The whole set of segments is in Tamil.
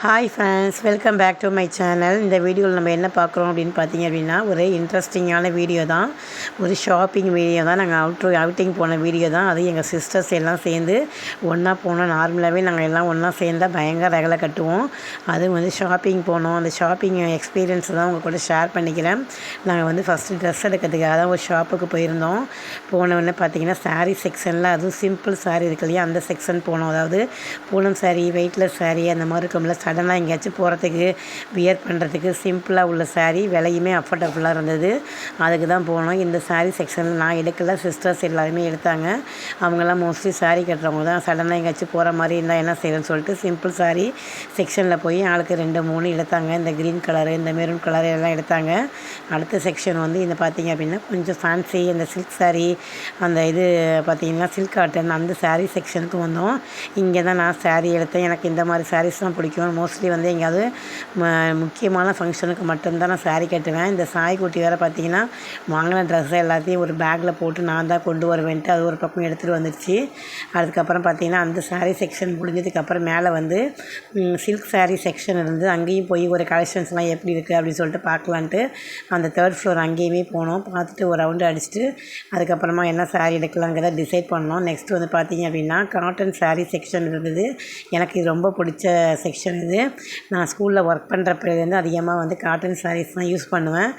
Hi friends, welcome back to my channel. இந்த வீடியோவில் நம்ம என்ன பார்க்குறோம் அப்படின்னு பார்த்தீங்க அப்படின்னா, ஒரு இன்ட்ரெஸ்டிங்கான வீடியோ தான். ஒரு ஷாப்பிங் வீடியோ தான். நாங்கள் அவுட்டிங் போன வீடியோ தான். அது எங்கள் சிஸ்டர்ஸ் எல்லாம் சேர்ந்து ஒன்றா போனோம். நார்மலாகவே நாங்கள் எல்லாம் ஒன்றா சேர்ந்தால் பயங்கர ரகலை கட்டுவோம். அது வந்து ஷாப்பிங் போனோம். அந்த ஷாப்பிங் எக்ஸ்பீரியன்ஸ் தான் உங்கள் கூட ஷேர் பண்ணிக்கிறேன். நாங்கள் வந்து ஃபஸ்ட்டு ட்ரெஸ் எடுக்கிறதுக்காக தான் ஒரு ஷாப்புக்கு போயிருந்தோம். போனவுடனே பார்த்தீங்கன்னா சாரீ செக்ஷனில், அதுவும் சிம்பிள் சாரீ இருக்கு இல்லையா, அந்த செக்ஷன் போனோம். அதாவது பூனம் சாரீ, வெயிட்லெஸ் சாரீ அந்த மாதிரி இருக்கும்ல, சடனாக எங்கேயாச்சும் போகிறதுக்கு வியர் பண்ணுறதுக்கு சிம்பிளாக உள்ள சாரீ, விலையுமே அஃபோர்டபுளாக இருந்தது. அதுக்கு தான் போனோம். இந்த சாரீ செக்ஷனில் நான் எடுக்கல, சிஸ்டர்ஸ் எல்லாருமே எடுத்தாங்க. அவங்கெல்லாம் மோஸ்ட்லி சாரீ கட்டுறவங்க தான். சடனாக எங்கேயாச்சும் போகிற மாதிரி இருந்தால் என்ன செய்யணும்னு சொல்லிட்டு சிம்பிள் சாரீ செக்ஷனில் போய் ஆளுக்கு 2-3 எடுத்தாங்க. இந்த க்ரீன் கலரு, இந்த மெரூன் கலரு எல்லாம் எடுத்தாங்க. அடுத்த செக்ஷன் வந்து இந்த பார்த்திங்க அப்படின்னா கொஞ்சம் ஃபேன்சி, இந்த சில்க் சாரீ, அந்த இது பார்த்திங்கன்னா சில்க் காட்டன், அந்த சாரீ செக்ஷனுக்கு வந்தோம். இங்கே தான் நான் சாரீ எடுத்தேன். எனக்கு இந்த மாதிரி சாரீஸ் தான் பிடிக்கும். மோஸ்ட்லி வந்து எங்கேயாவது முக்கியமான ஃபங்க்ஷனுக்கு மட்டும்தான் நான் சாரீ கட்டுவேன். இந்த சாய்க்குட்டி வேறு பார்த்திங்கன்னா வாங்கின ட்ரெஸ்ஸை எல்லாத்தையும் ஒரு பேக்கில் போட்டு நான் தான் கொண்டு வருவேன்ட்டு அது ஒரு பக்கம் எடுத்துகிட்டு வந்துடுச்சு. அதுக்கப்புறம் பார்த்திங்கன்னா அந்த சாரீ செக்ஷன் முடிஞ்சதுக்கப்புறம் மேலே வந்து சில்க் சாரீ செக்ஷன் இருந்து அங்கேயும் போய் ஒரு கலெக்ஷன்ஸ்லாம் எப்படி இருக்குது அப்படின்னு சொல்லிட்டு பார்க்கலான்ட்டு அந்த 3rd ஃப்ளோர் அங்கேயுமே போனோம். பார்த்துட்டு ஒரு ரவுண்டு அடிச்சுட்டு அதுக்கப்புறமா என்ன சாரீ எடுக்கலாங்கிறத டிசைட் பண்ணோம். நெக்ஸ்ட் வந்து பார்த்திங்க அப்படின்னா காட்டன் சாரீ செக்ஷன் இருந்தது. எனக்கு இது ரொம்ப பிடிச்ச செக்ஷன் இது. நான் ஸ்கூலில் ஒர்க் பண்ணுறப்பலேருந்து அதிகமாக வந்து காட்டன் சாரீஸ் தான் யூஸ் பண்ணுவேன்.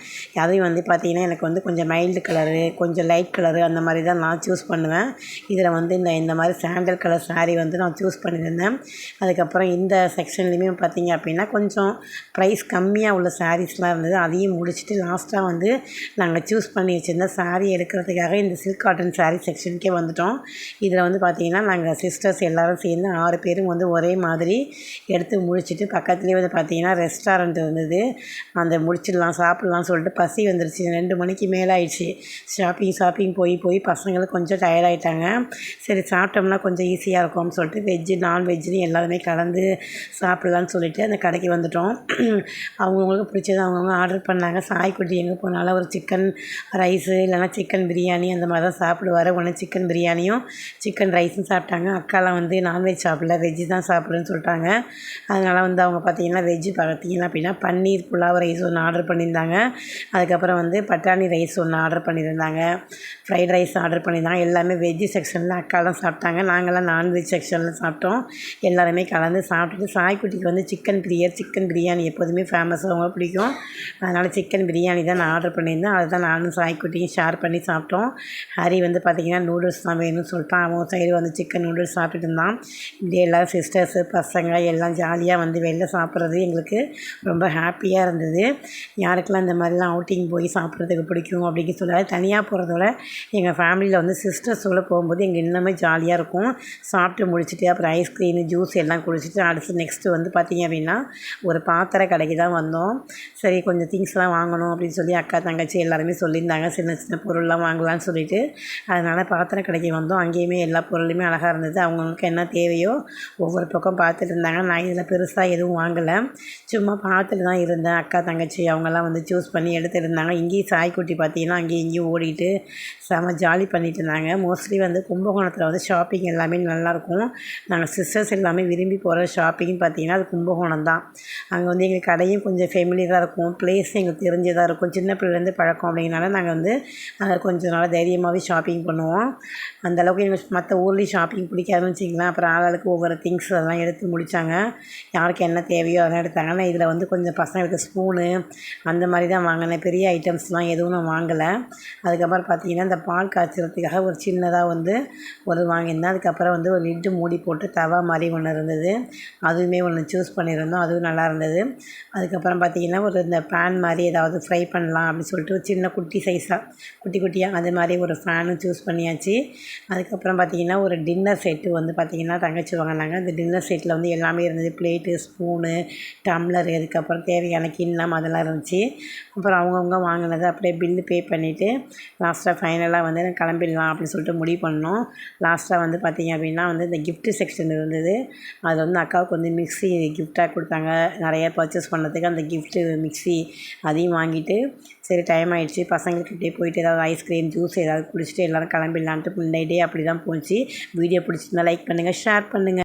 அதையும் வந்து பார்த்திங்கன்னா எனக்கு வந்து கொஞ்சம் மைல்டு கலரு, கொஞ்சம் லைட் கலரு அந்த மாதிரி தான் நான் சூஸ் பண்ணுவேன். இதில் வந்து இந்த மாதிரி சாண்டல் கலர் சாரீ வந்து நான் சூஸ் பண்ணியிருந்தேன். அதுக்கப்புறம் இந்த செக்ஷன்லேயுமே பார்த்திங்க அப்படின்னா கொஞ்சம் ப்ரைஸ் கம்மியாக உள்ள சாரீஸ்லாம் இருந்தது. அதையும் முடிச்சுட்டு லாஸ்ட்டாக வந்து நாங்கள் சூஸ் பண்ணி வச்சுருந்த சாரீ எடுக்கிறதுக்காக இந்த சில்க் காட்டன் சாரீ செக்ஷனுக்கே வந்துவிட்டோம். இதில் வந்து பார்த்திங்கன்னா நாங்கள் சிஸ்டர்ஸ் எல்லோரும் சேர்ந்து 6 பேரும் வந்து ஒரே மாதிரி எடுத்து முடிச்சுட்டு பக்கத்துலேயே வந்து பார்த்திங்கன்னா ரெஸ்டாரண்ட் இருந்தது. அந்த முடிச்சிடலாம் சாப்பிட்லான்னு சொல்லிட்டு பசி வந்துருச்சு. 2 மணிக்கு மேலே ஆயிடுச்சு. ஷாப்பிங் போய் பசங்களுக்கு கொஞ்சம் டயர்டாயிட்டாங்க. சரி சாப்பிட்டோம்னா கொஞ்சம் ஈஸியாக இருக்கும்னு சொல்லிட்டு வெஜ்ஜு நான்வெஜ்ஜுன்னு எல்லாருமே கலந்து சாப்பிட்லான்னு சொல்லிட்டு அந்த கடைக்கு வந்துவிட்டோம். அவங்கவுங்களுக்கு பிடிச்சது அவங்கவுங்க ஆர்டர் பண்ணாங்க. சாய்க்குட்டி எங்கே போனாலும் ஒரு சிக்கன் ரைஸு இல்லைனா சிக்கன் பிரியாணி அந்த மாதிரி தான் சாப்பிடுவார். ஒன்று சிக்கன் பிரியாணியும் சிக்கன் ரைஸும் சாப்பிட்டாங்க. அக்காலாம் வந்து நான்வெஜ் சாப்பிடல, வெஜ்ஜு தான் சாப்பிடுன்னு சொல்லிட்டாங்க. அதனால் வந்து அவங்க பார்த்திங்கன்னா வெஜ்ஜு பார்த்திங்கன்னா அப்படின்னா பன்னீர் புலாவ் ரைஸ் ஒன்று ஆர்டர் பண்ணியிருந்தாங்க. அதுக்கப்புறம் வந்து பட்டாணி ரைஸ் ஒன்று ஆர்டர் பண்ணியிருந்தாங்க. ஃப்ரைட் ரைஸ் ஆர்டர் பண்ணியிருந்தாங்க. எல்லாமே வெஜ்ஜு செக்ஷனில் அக்காலாம் சாப்பிட்டாங்க. நாங்கள்லாம் நான்வெஜ் செக்ஷனில் சாப்பிட்டோம். எல்லாருமே கலந்து சாப்பிட்டுட்டு சாய்க்குட்டிக்கு வந்து சிக்கன் பிரியர், சிக்கன் பிரியாணி எப்போதுமே ஃபேமஸ், அவங்க பிடிக்கும். அதனால் சிக்கன் பிரியாணி தான் நான் ஆர்டர் பண்ணியிருந்தேன். அதுதான் நானும் சாய்க்குட்டியும் ஷேர் பண்ணி சாப்பிட்டோம். ஹரி வந்து பார்த்திங்கன்னா நூடுல்ஸ் தான் வேணும்னு சொல்லிட்டான். அவன் சைடு வந்து சிக்கன் நூடுல்ஸ் சாப்பிட்டுட்டு இருந்தான். இப்படி எல்லோரும் சிஸ்டர்ஸு பசங்க எல்லாம் ஜாலியாக வந்து வெளில சாப்பிட்றது எங்களுக்கு ரொம்ப ஹாப்பியாக இருந்தது. யாருக்கெல்லாம் இந்த மாதிரிலாம் அவுட்டிங் போய் சாப்பிட்றதுக்கு பிடிக்கும் அப்படின்னு சொல்லாது. தனியாக போகிறதோட எங்கள் ஃபேமிலியில் வந்து சிஸ்டர்ஸோடு போகும்போது எங்கள் இன்னுமே ஜாலியாக இருக்கும். சாப்பிட்டு முடிச்சுட்டு அப்புறம் ஐஸ்கிரீமு ஜூஸ் எல்லாம் குடிச்சிட்டு அடுத்து நெக்ஸ்ட்டு வந்து பார்த்திங்க அப்படின்னா ஒரு பாத்திர கடைக்கு தான் வந்தோம். சரி கொஞ்சம் திங்ஸ்லாம் வாங்கணும் அப்படின்னு சொல்லி அக்கா தங்கச்சி எல்லாருமே சொல்லியிருந்தாங்க. சின்ன சின்ன பொருள்லாம் வாங்கலான்னு சொல்லிட்டு அதனால் பாத்திர கடைக்கு வந்தோம். அங்கேயுமே எல்லா பொருளுமே அழகாக இருந்தது. அவங்களுக்கு என்ன தேவையோ ஒவ்வொரு பக்கம் பார்த்துட்டு இருந்தாங்க. நான் இதில் பெருசாக எதுவும் வாங்கலை, சும்மா பார்த்துட்டு தான் இருந்தேன். அக்கா தங்கச்சி அவங்கெல்லாம் வந்து சூஸ் பண்ணி எடுத்துருந்தாங்க. இங்கேயும் சாய்க்குட்டி பார்த்திங்கன்னா அங்கேயும் இங்கேயும் ஓடிட்டு செம ஜாலி பண்ணிகிட்டு இருந்தாங்க. மோஸ்ட்லி வந்து கும்பகோணத்தில் வந்து ஷாப்பிங் எல்லாமே நல்லாயிருக்கும். நாங்கள் சிஸ்டர்ஸ் எல்லாமே விரும்பி போகிற ஷாப்பிங்னு பார்த்திங்கன்னா அது கும்பகோணம் தான். அங்கே வந்து எங்கள் கடையும் கொஞ்சம் ஃபெமிலியராக இருக்கும், ப்ளேஸ் எங்களுக்கு தெரிஞ்சதாக இருக்கும். சின்ன பிள்ளைலேருந்து பழக்கம் அப்படிங்கிறனால நாங்கள் வந்து கொஞ்சம் நாள் தைரியமாகவே ஷாப்பிங் பண்ணுவோம். அந்தளவுக்கு எங்களுக்கு மற்ற ஊர்லேயும் ஷாப்பிங் பிடிக்காதுன்னு வச்சிங்களேன். அப்புறம் ஆளுக்கு ஒவ்வொரு திங்ஸ் அதெல்லாம் எடுத்து முடித்தாங்க. யாருக்கு என்ன தேவையோ அதெல்லாம் எடுத்தாங்க. நான் இதில் வந்து கொஞ்சம் பசங்களுக்கு ஸ்பூனு அந்த மாதிரி தான் வாங்கினேன். பெரிய ஐட்டம்ஸ்லாம் எதுவும் நான் வாங்கலை. அதுக்கப்புறம் பார்த்திங்கன்னா இந்த பால் காய்ச்சறதுக்காக ஒரு சின்னதாக வந்து ஒரு வாங்கியிருந்தேன். அதுக்கப்புறம் வந்து ஒரு லிட்டு மூடி போட்டு தவா மாதிரி ஒன்று இருந்தது, அதுவுமே ஒன்று சூஸ் பண்ணியிருந்தோம். அதுவும் நல்லா இருந்தது. அதுக்கப்புறம் பார்த்திங்கன்னா ஒரு இந்த பேன் மாதிரி ஏதாவது ஃப்ரை பண்ணலாம் அப்படின்னு சொல்லிட்டு ஒரு சின்ன குட்டி சைஸாக குட்டியாக அது மாதிரி ஒரு ஃபேனும் சூஸ் பண்ணியாச்சு. அதுக்கப்புறம் பார்த்திங்கன்னா ஒரு டின்னர் செட்டு வந்து பார்த்திங்கன்னா தங்கச்சி வாங்கினாங்க. அந்த டின்னர் செட்டில் வந்து எல்லாமே இருந்தது. பிளேட்டு, ஸ்பூனு, டம்ளர், அதுக்கப்புறம் தேவையான கிண்ணம் அதெல்லாம் இருந்துச்சு. அப்புறம் அவங்கவுங்க வாங்கினது அப்படியே பில்லு பே பண்ணிவிட்டு லாஸ்ட்டாக ஃபைனலாக வந்து கிளம்பிடலாம் அப்படின்னு சொல்லிட்டு முடிவு பண்ணோம். லாஸ்ட்டாக வந்து பார்த்திங்க அப்படின்னா வந்து இந்த கிஃப்ட்டு செக்ஷன் இருந்தது. அதில் வந்து அக்காவுக்கு வந்து மிக்ஸி கிஃப்டாக கொடுத்தாங்க. நிறைய பர்ச்சேஸ் பண்ணதுக்கு அந்த கிஃப்ட்டு மிக்ஸி அதையும் வாங்கிட்டு சரி டைம் ஆகிடுச்சு, பசங்களுக்கு இப்படியே போயிட்டு ஏதாவது ஐஸ்கிரீம் ஜூஸ் ஏதாவது குடிச்சிட்டு எல்லோரும் கிளம்பிடலான்ட்டு முன்னாடியே அப்படி தான் போச்சு. வீடியோ பிடிச்சிருந்தா லைக் பண்ணுங்கள், ஷேர் பண்ணுங்கள்.